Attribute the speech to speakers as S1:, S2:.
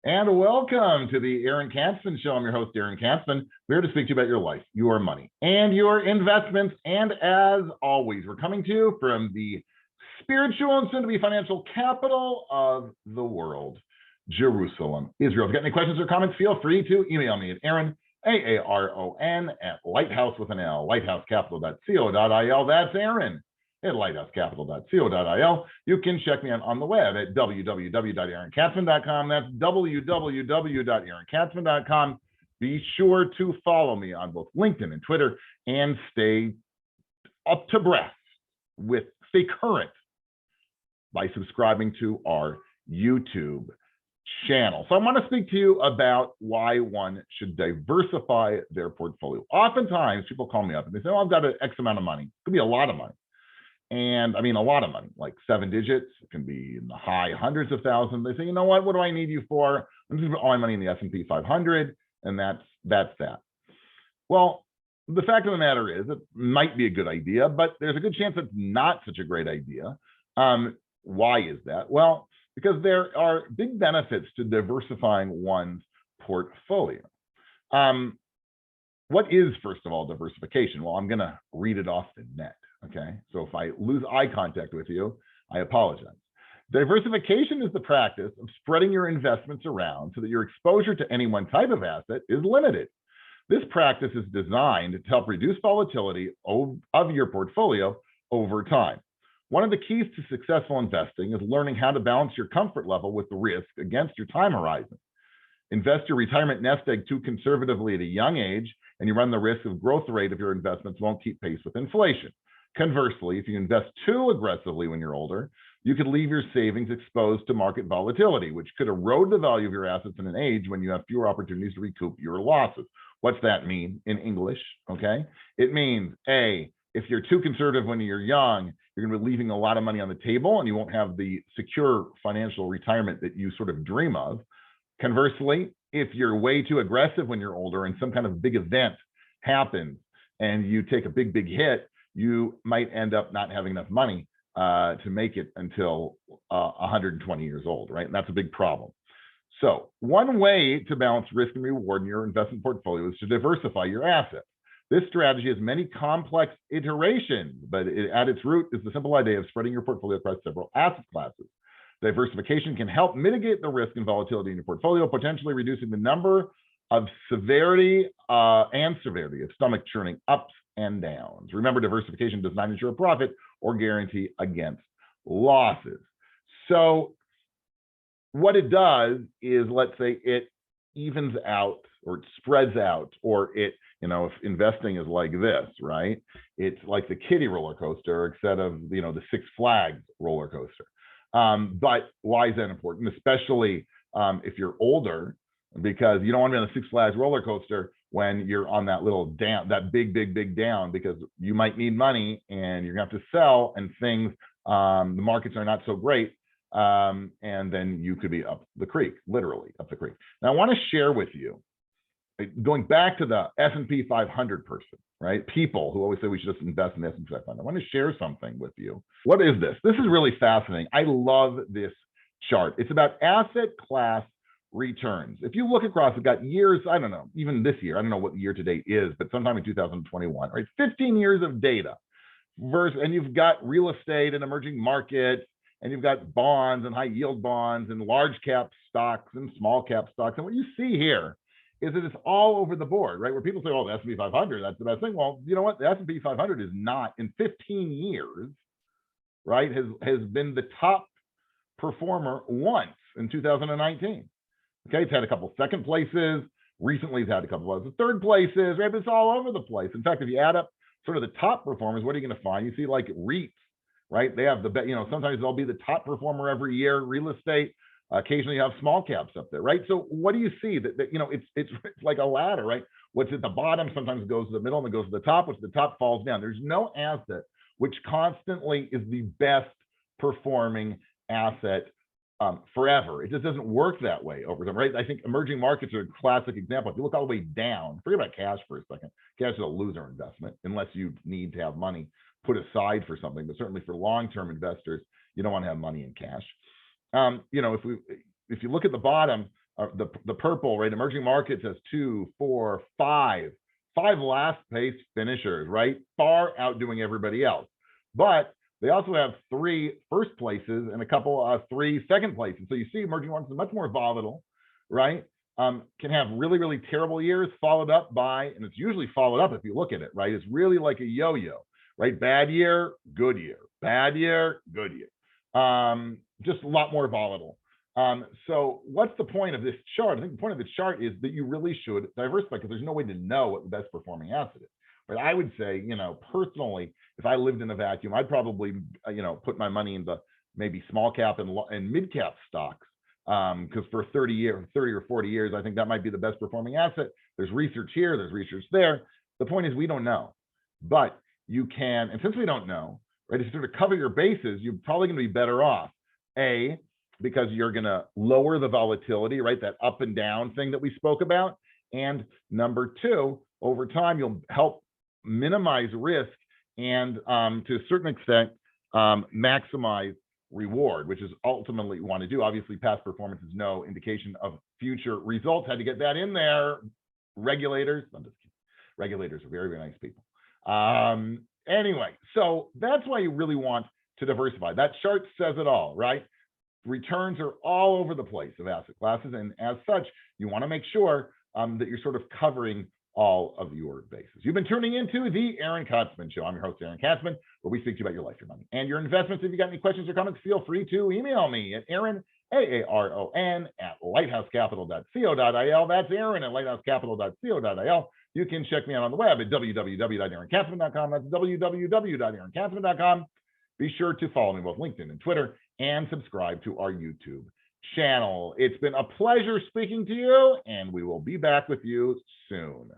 S1: And welcome to the Aaron Katzman Show. I'm your host, Aaron Katzman. We're here to speak to you about your life, your money, and your investments. And as always, we're coming to you from the spiritual and soon-to-be financial capital of the world, Jerusalem, Israel. If you've got any questions or comments, feel free to email me at Aaron, Aaron, at lighthouse with an L, lighthousecapital.co.il. That's Aaron at lighthousecapital.co.il. You can check me out on the web at www.aaronkatzman.com. That's www.aaronkatzman.com. Be sure to follow me on both LinkedIn and Twitter and stay up to breath stay current by subscribing to our YouTube channel. So I want to speak to you about why one should diversify their portfolio. Oftentimes people call me up and they say, oh, I've got an X amount of money. It could be a lot of money. And I mean, a lot of money, like 7 digits. It can be in the high hundreds of thousands. They say, you know what do I need you for? I'm just put all my money in the S&P 500, and that's that. Well, the fact of the matter is, it might be a good idea, but there's a good chance it's not such a great idea. Why is that? Well, because there are big benefits to diversifying one's portfolio. What is, first of all, diversification? Well, I'm going to read it off the net. Okay, so if I lose eye contact with you, I apologize. Diversification is the practice of spreading your investments around so that your exposure to any one type of asset is limited. This practice is designed to help reduce volatility of your portfolio over time. One of the keys to successful investing is learning how to balance your comfort level with the risk against your time horizon. Invest your retirement nest egg too conservatively at a young age, and you run the risk of growth rate of your investments won't keep pace with inflation. Conversely, if you invest too aggressively when you're older, you could leave your savings exposed to market volatility, which could erode the value of your assets in an age when you have fewer opportunities to recoup your losses. What's that mean in English? Okay, it means A, if you're too conservative when you're young, you're going to be leaving a lot of money on the table and you won't have the secure financial retirement that you sort of dream of. Conversely, if you're way too aggressive when you're older and some kind of big event happens and you take a big hit, you might end up not having enough money to make it until 120 years old, right? And that's a big problem. So one way to balance risk and reward in your investment portfolio is to diversify your assets. This strategy has many complex iterations, but at its root is the simple idea of spreading your portfolio across several asset classes. Diversification can help mitigate the risk and volatility in your portfolio, potentially reducing the number of severity of stomach churning ups and downs. Remember, diversification does not ensure a profit or guarantee against losses. So what it does is, let's say it evens out or it spreads out, or it, if investing is like this, right? It's like the kiddie roller coaster instead of, the Six Flags roller coaster. But why is that important? Especially if you're older, because you don't want to be on the Six Flags roller coaster when you're on that little down, that big down, because you might need money and you're gonna have to sell, and things, the markets are not so great, and then you could be up the creek, literally up the creek. Now I want to share with you, going back to the S&P 500 person, right? People who always say we should just invest in the S&P 500. I want to share something with you. What is this? This is really fascinating. I love this chart. It's about asset class returns. If you look across, we've got years, I don't know, even this year, I don't know what year to date is, but sometime in 2021, right? 15 years of data and you've got real estate and emerging markets, and you've got bonds and high yield bonds and large cap stocks and small cap stocks. And what you see here is that it's all over the board, right? Where people say, oh, the S&P 500, that's the best thing. Well, you know what? The S&P 500 is not, in 15 years, right, has been the top performer once in 2019. Okay, it's had a couple second places. Recently, it's had a couple of third places, right? But it's all over the place. In fact, if you add up sort of the top performers, what are you going to find? You see like REITs, right? They have the, sometimes they'll be the top performer every year. Real estate, occasionally you have small caps up there, right? So what do you see? That it's like a ladder, right? What's at the bottom sometimes goes to the middle and it goes to the top. What's at the top falls down. There's no asset which constantly is the best performing asset forever. It just doesn't work that way over time, right? I think emerging markets are a classic example. If you look all the way down, forget about cash for a second. Cash is a loser investment unless you need to have money put aside for something. But certainly for long-term investors, you don't want to have money in cash. If you look at the bottom the purple, right? Emerging markets has 2, 4, 5 last place finishers, right? Far outdoing everybody else. But they also have 3 first places and a couple 3 second places. So you see emerging markets are much more volatile, right? Can have really, really terrible years followed up by, and it's usually followed up if you look at it, right? It's really like a yo-yo, right? Bad year, good year, bad year, good year. Just a lot more volatile. So what's the point of this chart? I think the point of this chart is that you really should diversify, because there's no way to know what the best performing asset is. But I would say, personally, if I lived in a vacuum, I'd probably, put my money into maybe small cap and mid cap stocks. Because for 30 or 40 years, I think that might be the best performing asset. There's research here, there's research there. The point is we don't know, but you can, and since we don't know, right, if you sort of cover your bases, you're probably going to be better off. A, because you're going to lower the volatility, right? That up and down thing that we spoke about. And number 2, over time, you'll help minimize risk and to a certain extent, maximize reward, which is ultimately what you want to do. Obviously, past performance is no indication of future results. Had to get that in there. Regulators, I'm just kidding. Regulators are very, very nice people. Anyway, so that's why you really want to diversify. That chart says it all, right? Returns are all over the place of asset classes, and as such, you want to make sure that you're sort of covering all of your bases. You've been tuning into the Aaron Katzman Show. I'm your host, Aaron Katzman, where we speak to you about your life, your money, and your investments. If you got any questions or comments, feel free to email me at Aaron, AARON, @lighthousecapital.co.il. That's Aaron at lighthousecapital.co.il. You can check me out on the web at www.aaronkatzman.com. That's www.aaronkatzman.com. Be sure to follow me both LinkedIn and Twitter, and subscribe to our YouTube channel. It's been a pleasure speaking to you, and we will be back with you soon.